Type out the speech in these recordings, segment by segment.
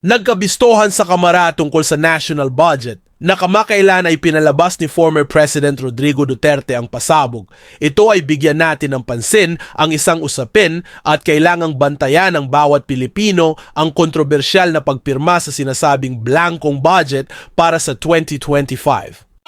Nagkabistohan sa Kamara tungkol sa national budget na kamakailan ay pinalabas ni former President Rodrigo Duterte ang pasabog. Ito ay bigyan natin ng pansin ang isang usapin at kailangang bantayan ng bawat Pilipino ang kontrobersyal na pagpirma sa sinasabing blankong budget para sa 2025.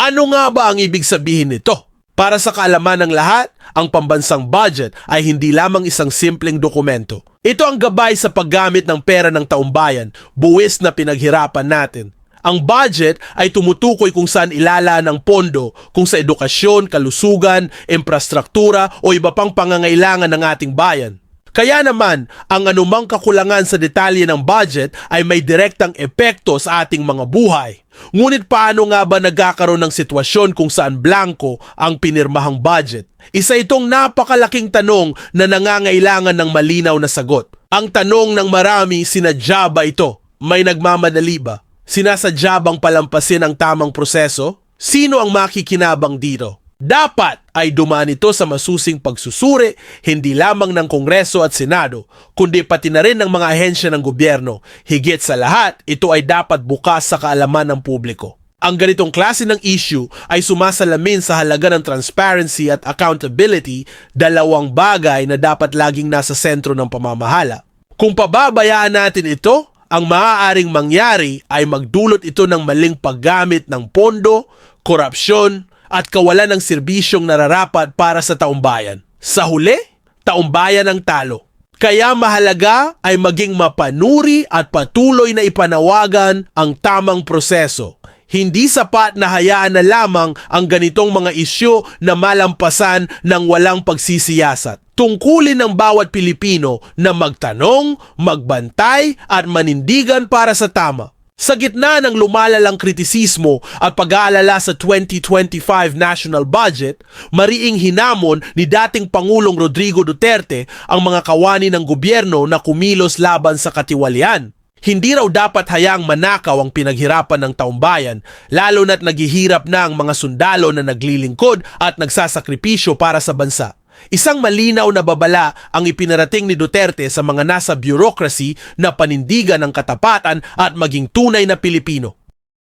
Ano nga ba ang ibig sabihin nito? Para sa kaalaman ng lahat, ang pambansang budget ay hindi lamang isang simpleng dokumento. Ito ang gabay sa paggamit ng pera ng taumbayan, buwis na pinaghirapan natin. Ang budget ay tumutukoy kung saan ilalaan ang pondo, kung sa edukasyon, kalusugan, infrastruktura o iba pang pangangailangan ng ating bayan. Kaya naman, ang anumang kakulangan sa detalye ng budget ay may direktang epekto sa ating mga buhay. Ngunit paano nga ba nagkakaroon ng sitwasyon kung saan blanko ang pinirmahang budget? Isa itong napakalaking tanong na nangangailangan ng malinaw na sagot. Ang tanong ng marami, sinadya ba ito? May nagmamadali ba? Sinasadya bang palampasin ang tamang proseso? Sino ang makikinabang dito? Dapat ay dumaan ito sa masusing pagsusuri, hindi lamang ng Kongreso at Senado, kundi pati na rin ng mga ahensya ng gobyerno. Higit sa lahat, ito ay dapat bukas sa kaalaman ng publiko. Ang ganitong klase ng issue ay sumasalamin sa halaga ng transparency at accountability, dalawang bagay na dapat laging nasa sentro ng pamamahala. Kung pababayaan natin ito, ang maaaring mangyari ay magdulot ito ng maling paggamit ng pondo, korupsyon, at kawalan ng serbisyong nararapat para sa taumbayan. Sa huli, taumbayan ang talo. Kaya mahalaga ay maging mapanuri at patuloy na ipanawagan ang tamang proseso. Hindi sapat na hayaan na lamang ang ganitong mga isyu na malampasan ng walang pagsisiyasat. Tungkulin ng bawat Pilipino na magtanong, magbantay at manindigan para sa tama. Sa gitna ng lumalalang kritisismo at pag-aalala sa 2025 national budget, mariing hinamon ni dating Pangulong Rodrigo Duterte ang mga kawani ng gobyerno na kumilos laban sa katiwalian. Hindi raw dapat hayaang manakaw ang pinaghirapan ng taumbayan, lalo na't naghihirap na ang mga sundalo na naglilingkod at nagsasakripisyo para sa bansa. Isang malinaw na babala ang ipinarating ni Duterte sa mga nasa bureaucracy na panindigan ng katapatan at maging tunay na Pilipino.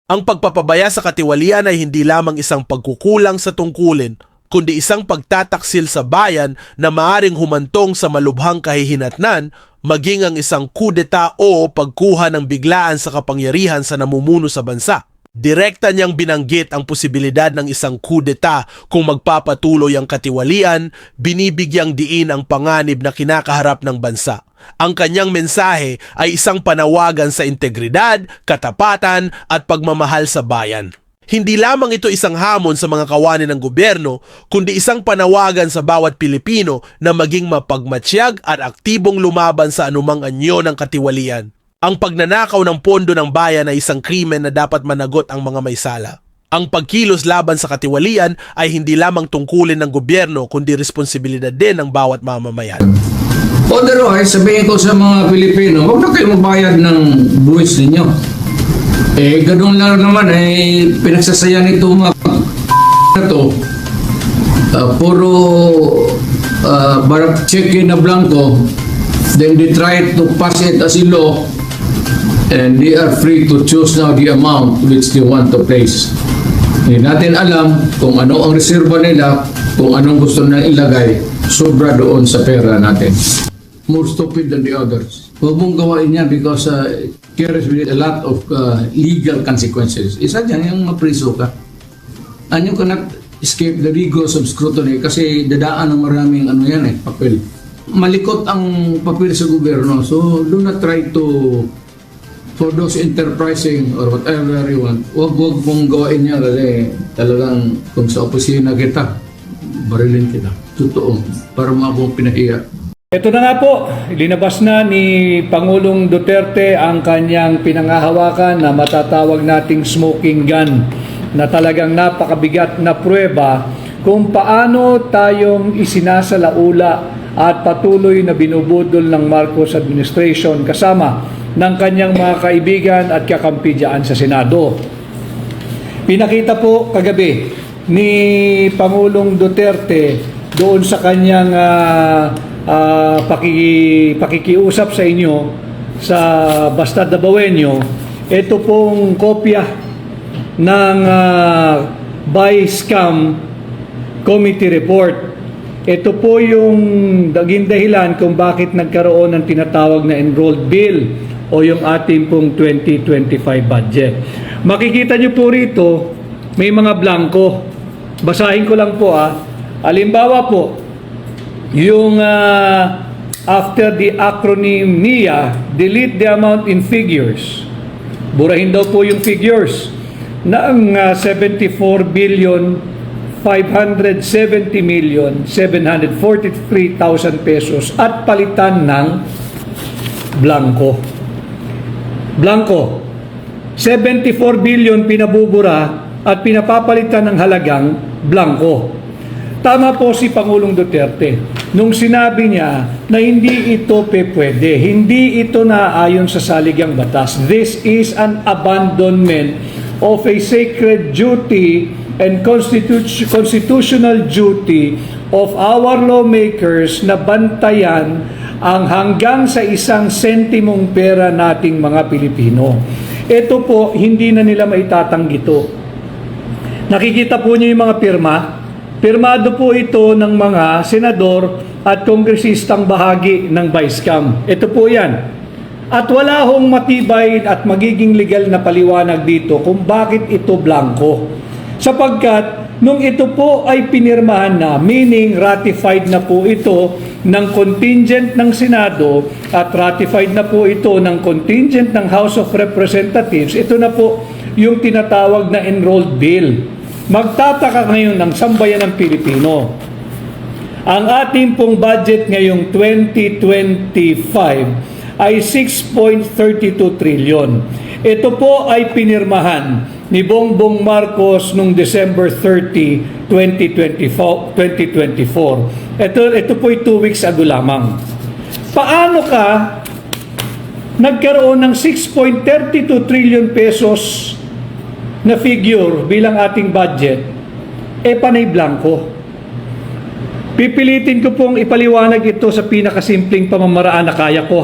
Ang pagpapabaya sa katiwalian ay hindi lamang isang pagkukulang sa tungkulin, kundi isang pagtataksil sa bayan na maaring humantong sa malubhang kahihinatnan, maging ang isang kudeta o pagkuha ng biglaan sa kapangyarihan sa namumuno sa bansa. Direkta niyang binanggit ang posibilidad ng isang kudeta kung magpapatuloy ang katiwalian, binibigyang diin ang panganib na kinakaharap ng bansa. Ang kanyang mensahe ay isang panawagan sa integridad, katapatan at pagmamahal sa bayan. Hindi lamang ito isang hamon sa mga kawani ng gobyerno, kundi isang panawagan sa bawat Pilipino na maging mapagmatsyag at aktibong lumaban sa anumang anyo ng katiwalian. Ang pagnanakaw ng pondo ng bayan ay isang krimen na dapat managot ang mga may sala. Ang pagkilos laban sa katiwalian ay hindi lamang tungkulin ng gobyerno kundi responsibilidad din ng bawat mamamayan. Otherwise, sabihin ko sa mga Pilipino, huwag na kayo magbayad ng buwis ninyo. Ganun lang naman, pinagsasayan ito mga na to. Puro barak check na blanco, then they try to pass it as a law, and they are free to choose now the amount which they want to place. Hindi natin alam kung ano ang reserva nila, kung anong gusto na ilagay, sobra doon sa pera natin. More stupid than the others. Huwag mong gawain niya because carries with a lot of legal consequences. Isa dyan yung mapriso ka. And you cannot escape the rigors of scrutiny kasi dadaan ng maraming papel. Malikot ang papel sa gobyerno, so do not try to, for those enterprising or whatever you want, huwag mong gawain niya kasi talagang kung sa opisina kita, barilin kita. Totoo, para mabong pinahiya. Ito na nga po, linabas na ni Pangulong Duterte ang kanyang pinangahawakan na matatawag nating smoking gun na talagang napakabigat na pruweba kung paano tayong isinasalaula at patuloy na binubudol ng Marcos administration kasama ng kanyang mga kaibigan at kakampi dyan sa Senado. Pinakita po kagabi ni Pangulong Duterte doon sa kanyang pakikiusap sa inyo sa Bastard Dabawenyo, ito pong kopya ng By-Scam Committee Report. Ito po yung naging dahilan kung bakit nagkaroon ng tinatawag na enrolled bill o yung ating pong 2025 budget. Makikita nyo po rito, may mga blanco. Basahin ko lang po Halimbawa po, yung after the acronym NIA, delete the amount in figures. Burahin daw po yung figures na ang 74 billion 570,743,000 pesos at palitan ng blanco. Blanco. 74 billion pinabubura at pinapapalitan ng halagang blanco. Tama po si Pangulong Duterte nung sinabi niya na hindi ito pwede, hindi ito naaayon sa saligang batas. This is an abandonment of a sacred duty and constitutional duty of our lawmakers na bantayan ang hanggang sa isang sentimong pera nating mga Pilipino. Ito po, hindi na nila maitatanggi ito. Nakikita po niyo yung mga pirma. Pirmado po ito ng mga senador at kongresistang bahagi ng By-Scam. Ito po yan. At wala hong matibay at magiging legal na paliwanag dito kung bakit ito blanco. Sapagkat nung ito po ay pinirmahan na, meaning ratified na po ito ng contingent ng Senado at ratified na po ito ng contingent ng House of Representatives, ito na po yung tinatawag na enrolled bill. Magtataka ngayon ng sambayan ng Pilipino. Ang ating pong budget ngayong 2025 ay 6.32 trillion. Ito po ay pinirmahan ni Bongbong Marcos noong December 30, 2024. Ito po ay 2 weeks ago lamang. Paano ka nagkaroon ng 6.32 trillion pesos na figure bilang ating budget, panay blanco? Pipilitin ko pong ipaliwanag ito sa pinakasimpleng pamamaraan na kaya ko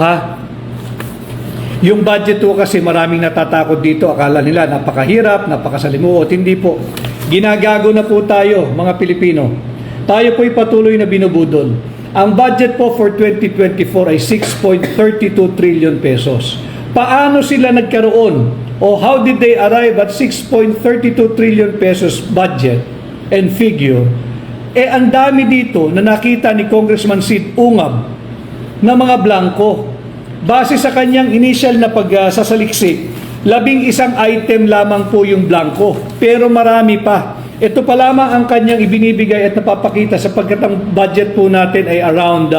Yung budget po kasi maraming natatakot dito. Akala nila napakahirap, napakasalimuot. Hindi po. Ginagago na po tayo, mga Pilipino. Tayo po'y patuloy na binubudol. Ang budget po for 2024 ay 6.32 trillion pesos. Paano sila nagkaroon? O how did they arrive at 6.32 trillion pesos budget and figure? Ang dami dito na nakita ni Congressman Sid Ungab na mga blanco. Base sa kanyang initial na pagsasaliksik, 11 item lamang po yung blanco. Pero marami pa. Ito pa lamang ang kanyang ibinibigay at napapakita sapagkat ang budget po natin ay around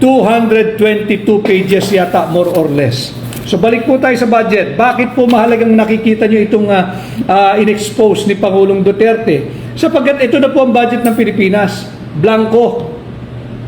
222 pages yata, more or less. So balik po tayo sa budget. Bakit po mahalagang nakikita nyo itong in-expose ni Pangulong Duterte? Sapagkat ito na po ang budget ng Pilipinas. Blanco.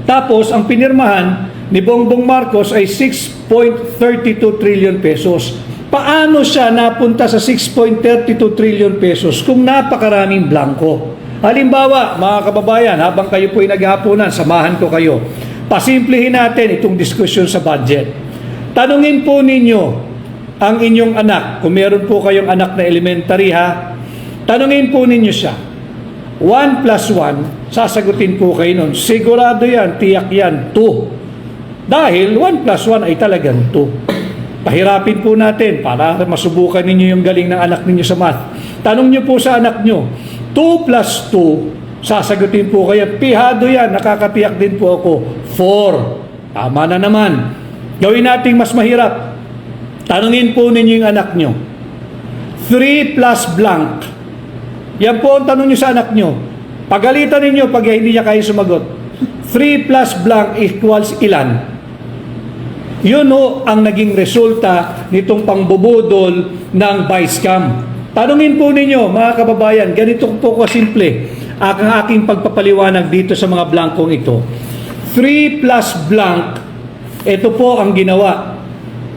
Tapos ang pinirmahan ni Bongbong Marcos ay 6.32 trillion pesos. Paano siya napunta sa 6.32 trillion pesos kung napakaraming blanco? Halimbawa, mga kababayan, habang kayo po ay naghahaponan, samahan ko kayo. Pasimplihin natin itong diskusyon sa budget. Tanungin po ninyo ang inyong anak, kung meron po kayong anak na elementary tanungin po ninyo siya. 1 plus 1, sasagutin po kayo nun. Sigurado yan, tiyak yan, 2. Dahil 1 plus 1 ay talagang 2. Pahirapin po natin para masubukan ninyo yung galing ng anak ninyo sa math. Tanong nyo po sa anak nyo, 2 plus 2, sasagutin po kayo, pihado yan, nakakatiyak din po ako, 4. Tama na naman. Gawin natin mas mahirap. Tanungin po ninyo yung anak nyo, 3 plus blank. Yan po ang tanong nyo sa anak nyo. Pagalitan ninyo pag hindi niya kayo sumagot. 3 plus blank equals ilan? Yun ang naging resulta nitong pangbubudol ng By-Scam. Tanungin po ninyo, mga kababayan, ganito po kasimple ang aking pagpapaliwanag dito sa mga blankong ito. 3 plus blank, ito po ang ginawa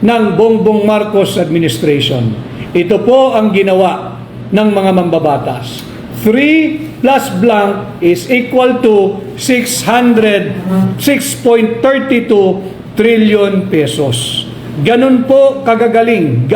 ng Bongbong Marcos administration. Ito po ang ginawa ng mga mambabatas. 3 plus blank is equal to 6.32 trillion pesos. Ganun po kagagaling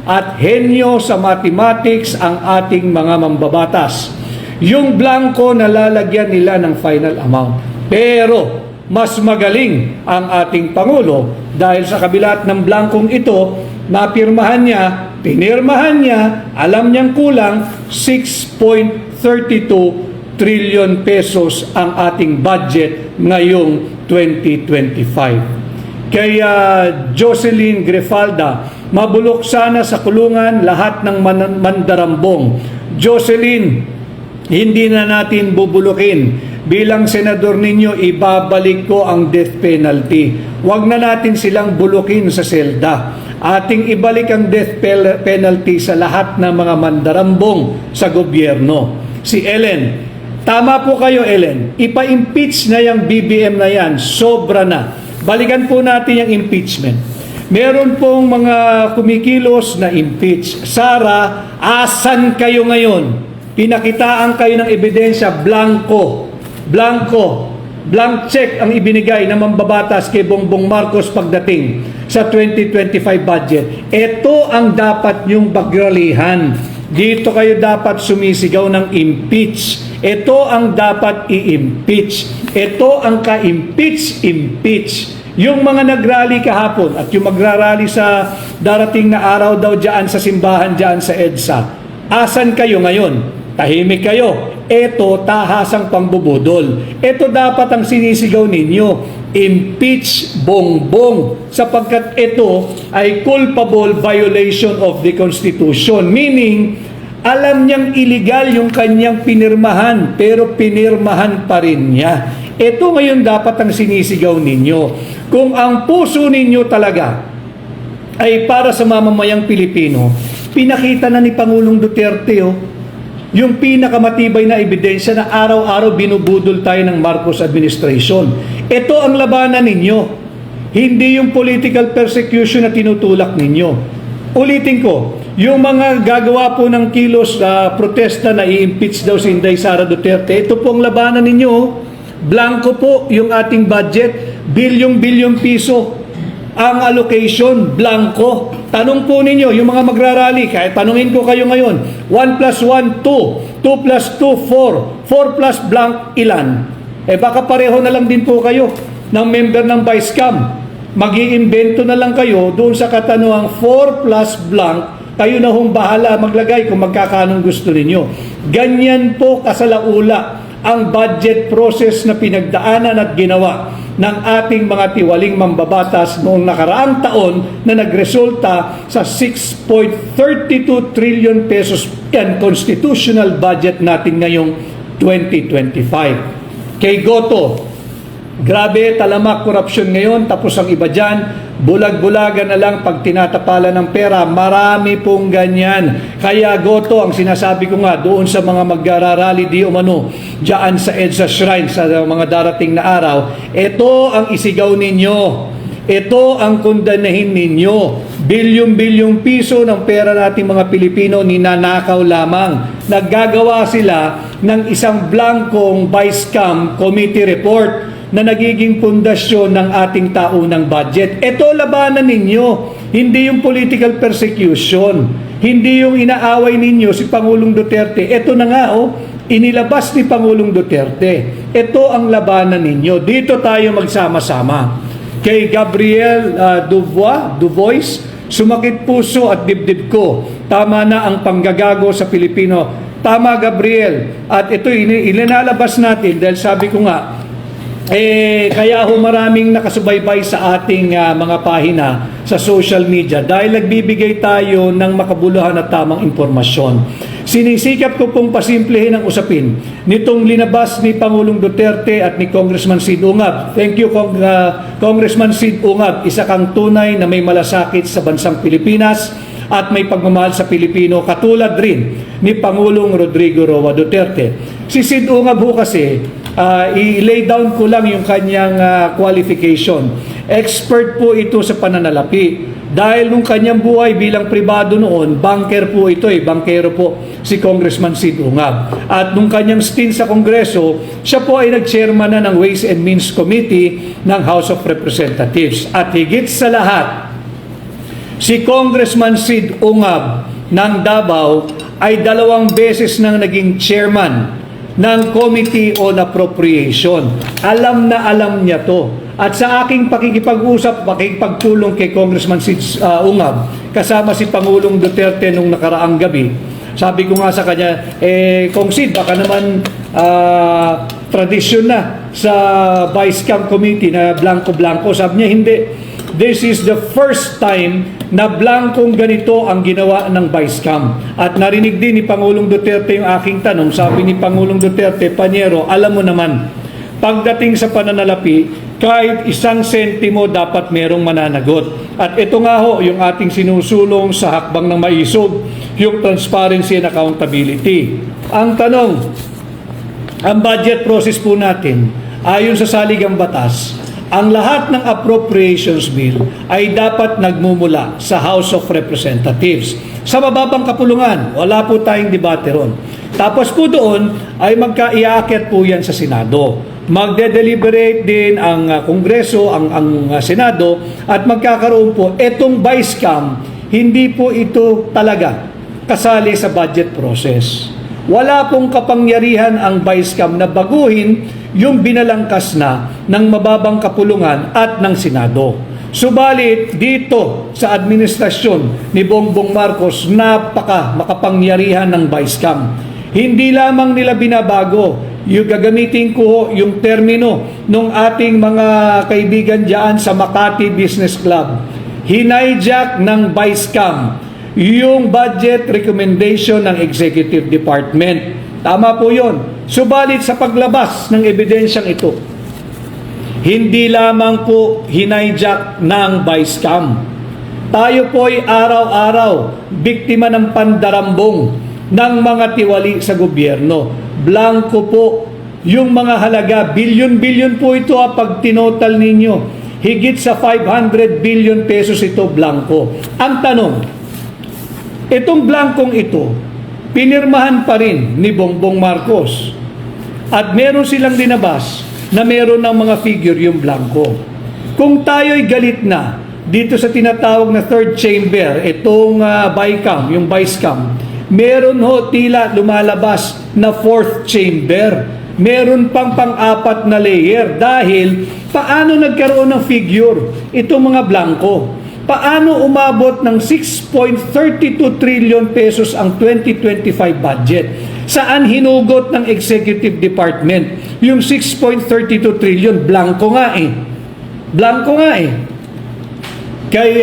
at henyo sa mathematics ang ating mga mambabatas. Yung blanco na lalagyan nila ng final amount. Pero mas magaling ang ating Pangulo dahil sa kabilat ng blankong ito, napirmahan niya, pinirmahan niya, alam niyang kulang 6.32 trillion pesos ang ating budget ngayong 2025. Kaya Jocelyn Grefalda, mabulok sana sa kulungan lahat ng mandarambong. Jocelyn, hindi na natin bubulukin. Bilang senador ninyo, ibabalik ko ang death penalty. Huwag na natin silang bulukin sa selda. Ating ibalik ang death penalty sa lahat ng mga mandarambong sa gobyerno. Si Ellen, tama po kayo Ellen, ipa-impeach na yung BBM na yan, sobra na. Balikan po natin yung impeachment. Meron pong mga kumikilos na impeach. Sara, asan kayo ngayon? Pinakitaan kayo ng ebidensya, blank check ang ibinigay ng mambabatas kay Bongbong Marcos pagdating sa 2025 budget. Ito ang dapat nyong pagralihan. Dito kayo dapat sumisigaw ng impeach. Ito ang dapat i-impeach. Ito ang ka-impeach. Yung mga nagrally kahapon at yung magrarally sa darating na araw daw dyan sa simbahan dyan sa EDSA. Asan kayo ngayon? Tahimik kayo. Ito tahasang pangbubudol. Ito dapat ang sinisigaw ninyo. Impeach Bongbong sapagkat ito ay culpable violation of the Constitution. Meaning, alam niyang illegal yung kanyang pinirmahan pero pinirmahan pa rin niya. Ito ngayon dapat ang sinisigaw ninyo. Kung ang puso ninyo talaga ay para sa mamamayang Pilipino, pinakita na ni Pangulong Duterte yung pinakamatibay na ebidensya na araw-araw binubudol tayo ng Marcos administration. Ito ang labanan ninyo. Hindi yung political persecution na tinutulak ninyo. Ulitin ko, yung mga gagawa po ng kilos na protesta na i-impeach daw si Inday Sara Duterte, ito po ang labanan ninyo. Blanco po yung ating budget, bilyong piso ang allocation, blanco. Tanong po ninyo, yung mga magrarally, kahit tanungin ko kayo ngayon, 1 plus 1, 2, 2 plus 2, 4, 4 plus blank, ilan? Baka pareho na lang din po kayo ng member ng Vice-Cam. Mag-iimbento na lang kayo doon sa katanungang 4 plus blank, kayo na hong bahala maglagay kung magkakanong gusto ninyo. Ganyan po kasalaula ang budget process na pinagdaanan at ginawa ng ating mga tiwaling mambabatas noong nakaraang taon na nagresulta sa 6.32 trillion pesos yan constitutional budget natin ngayong 2025. Kay Goto, grabe talamak korupsyon ngayon, tapos ang iba dyan, bulag-bulagan na lang pag tinatapalan ng pera. Marami pong ganyan. Kaya Goto, ang sinasabi ko nga doon sa mga magrarally di umano dyan sa EDSA Shrine sa mga darating na araw, ito ang isigaw ninyo. Ito ang kundanahin ninyo. Bilyong piso ng pera nating mga Pilipino ninanakaw lamang. Naggagawa sila ng isang blankong Vice-Cam committee report na nagiging pundasyon ng ating taunang budget. Ito labanan ninyo, hindi yung political persecution, hindi yung inaaway ninyo si Pangulong Duterte. Ito na nga inilabas ni Pangulong Duterte. Ito ang labanan ninyo. Dito tayo magsama-sama. Kay Gabriel Duvois, sumakit puso at dibdib ko. Tama na ang panggagago sa Pilipino. Tama Gabriel. At ito ilinalabas natin dahil sabi ko nga, kaya maraming nakasubaybay sa ating mga pahina sa social media dahil nagbibigay tayo ng makabuluhan at tamang impormasyon. Sinisikap ko pong pasimplehin ang usapin nitong linabas ni Pangulong Duterte at ni Congressman Sid Ungab. Thank you Congressman Sid Ungab, isa kang tunay na may malasakit sa bansang Pilipinas at may pagmamahal sa Pilipino katulad rin ni Pangulong Rodrigo Roa Duterte. Si Sid Ungab kasi i-lay down ko lang yung kanyang qualification. Expert po ito sa pananalapi. Dahil nung kanyang buhay bilang pribado noon, banker po ito bankero po si Congressman Sid Ungab. At nung kanyang stint sa Kongreso, siya po ay nag-chairman na ng Ways and Means Committee ng House of Representatives. At higit sa lahat, si Congressman Sid Ungab ng Davao ay 2 beses nang naging chairman ng Committee on Appropriation. Alam na alam niya to. At sa aking pakikipag-usap, pakikipagtulong kay Congressman Sid Ungab, kasama si Pangulong Duterte nung nakaraang gabi, sabi ko nga sa kanya, Kong Sid, baka naman tradisyon na sa Vice Camp Committee na blanco-blanco. Sabi niya, hindi. This is the first time na blankong ganito ang ginawa ng Vice Camp. At narinig din ni Pangulong Duterte yung aking tanong. Sabi ni Pangulong Duterte, Panyero, alam mo naman, pagdating sa pananalapi, kahit 1 sentimo dapat merong mananagot. At ito nga ho, yung ating sinusulong sa hakbang ng maisog, yung transparency and accountability. Ang tanong, ang budget process po natin, ayon sa saligang batas, ang lahat ng appropriations bill ay dapat nagmumula sa House of Representatives. Sa mababang kapulungan, wala po tayong debate ron. Tapos po doon ay magka-iaakit po yan sa Senado. Magde-deliberate din ang Kongreso, ang Senado, at magkakaroon po itong Vice Cam, hindi po ito talaga kasali sa budget process. Wala pong kapangyarihan ang Vice Cam na baguhin yung binalangkas na ng mababang kapulungan at ng Senado. Subalit dito sa administrasyon ni Bongbong Marcos, makapangyarihan ng Vice Cam. Hindi lamang nila binabago, yung gagamitin ko yung termino ng ating mga kaibigan diyan sa Makati Business Club. Hinayjack ng Vice Cam yung budget recommendation ng Executive Department. Tama po yun. Subalit sa paglabas ng ebidensyang ito, hindi lamang po hinayjack ng Vice Cam. Tayo po ay araw-araw biktima ng pandarambong ng mga tiwali sa gobyerno. Blanco po yung mga halaga, bilyon-bilyon po ito pag tinotal ninyo. Higit sa 500 billion pesos ito blanco. Ang tanong, itong blankong ito, pinirmahan pa rin ni Bongbong Marcos. At meron silang dinabas na meron ng mga figure yung blanco. Kung tayo'y galit na dito sa tinatawag na third chamber, itong BICAM, yung Vice Cam, meron ho tila lumalabas na fourth chamber. Meron pang pang-4 na layer dahil paano nagkaroon ng figure itong mga blanco? Paano umabot ng 6.32 trillion pesos ang 2025 budget? Saan hinugot ng Executive Department yung 6.32 trillion? Blanco nga eh. Blanco nga eh. Kay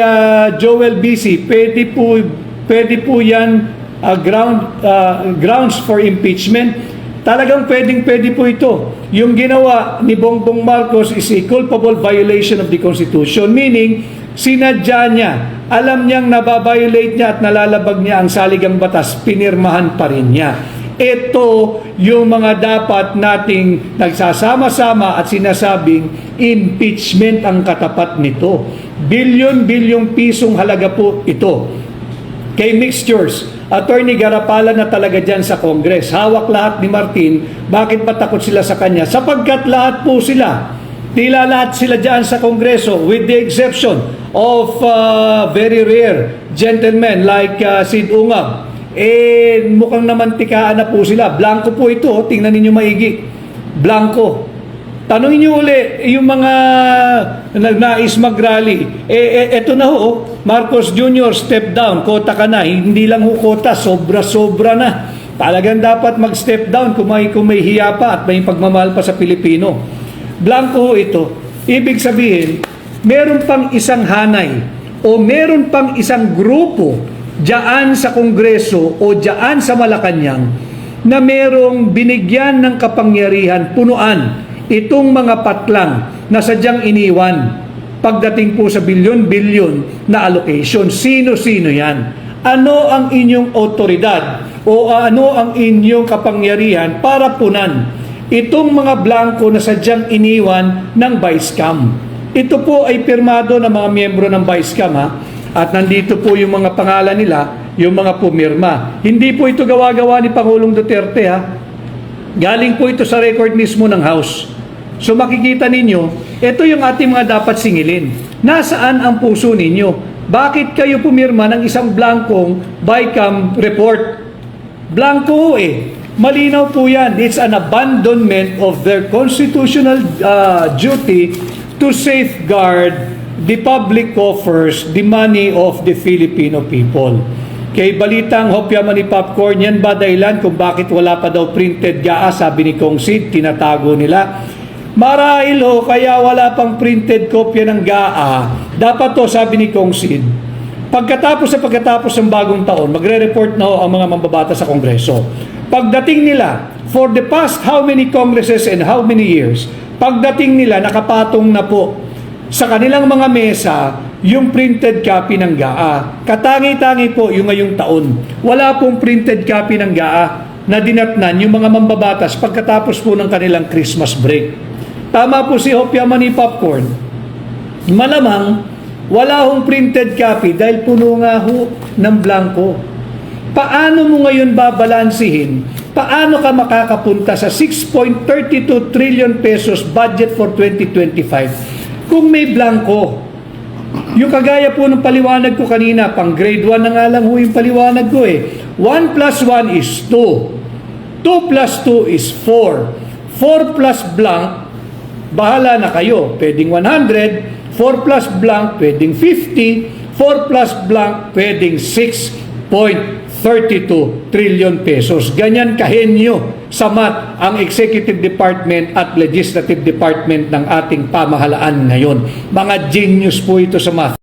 Joel BC, pwede po yan grounds for impeachment. Talagang pwede po ito. Yung ginawa ni Bongbong Marcos is a culpable violation of the Constitution, meaning sinadya niya, alam niyang nababiolate niya at nalalabag niya ang saligang batas, pinirmahan pa rin niya. Ito yung mga dapat nating nagsasama-sama at sinasabing impeachment ang katapat nito. Bilyon-bilyong pisong halaga po ito. Kay Mixtures, Attorney Garapala na talaga dyan sa Congress. Hawak lahat ni Martin. Bakit ba takot sila sa kanya? Sapagkat lahat po sila, tila lahat sila dyan sa Kongreso with the exception of very rare gentlemen like Sid Ungab. Mukhang namantikaan na po sila. Blanco po ito. Tingnan ninyo maigi. Blanco. Tanungin niyo uli yung mga nagnais mag-rally. Eto na ho, Marcos Jr., step down, kota ka na. Hindi lang ho kota, sobra-sobra na. Talagang dapat mag-step down kung may hiya pa at may pagmamahal pa sa Pilipino. Blanco ho ito. Ibig sabihin, meron pang isang hanay o meron pang isang grupo diyan sa Kongreso o diyan sa Malacanang na merong binigyan ng kapangyarihan punuan itong mga patlang na sadyang iniwan pagdating po sa bilyon-bilyon na allocation. Sino-sino yan? Ano ang inyong otoridad o ano ang inyong kapangyarihan para punan itong mga blanco na sadyang iniwan ng Vice Cam? Ito po ay pirmado ng mga miyembro ng Vice Cam, ha? At nandito po yung mga pangalan nila. yung mga pumirma. Hindi po ito gawa-gawa ni Pangulong Duterte, ha. Galing po ito sa record mismo ng House. So makikita ninyo, ito yung ating mga dapat singilin. Nasaan ang puso ninyo? Bakit kayo pumirma ng isang blankong BICAM report? Blanco eh. Malinaw po yan. It's an abandonment of their constitutional duty to safeguard the public coffers, the money of the Filipino people. Kay balitang hopya man ni Popcorn, yan ba dahilan kung bakit wala pa daw printed GAA, sabi ni Kong Sid, tinatago nila. Marahil ho, kaya wala pang printed kopya ng GAA. Dapat to, sabi ni Kong Sid, pagkatapos ng bagong taon, magre-report na ho ang mga mambabata sa Kongreso. Pagdating nila, for the past how many Congresses and how many years, pagdating nila, nakapatong na po sa kanilang mga mesa yung printed copy ng GAA. Katangi-tangi po yung ngayong taon. Wala pong printed copy ng GAA na dinatnan yung mga mambabatas pagkatapos po ng kanilang Christmas break. Tama po si Hopya Mani Popcorn. Malamang wala hong printed copy dahil puno nga ho ng blanco. Paano mo ngayon babalansihin? Paano ka makakapunta sa 6.32 trillion pesos budget for 2025 kung may blanco? Yung kagaya po ng paliwanag ko kanina, pang grade 1 na nga lang ho yung paliwanag ko eh. 1 plus 1 is 2. 2 plus 2 is 4. 4 plus blank, bahala na kayo. Pwedeng 100. 4 plus blank, pwedeng 50. 4 plus blank, pwedeng 6.32 trillion pesos. Ganyan kahenyo sa math ang Executive Department at Legislative Department ng ating pamahalaan ngayon. Mga genius po ito sa math.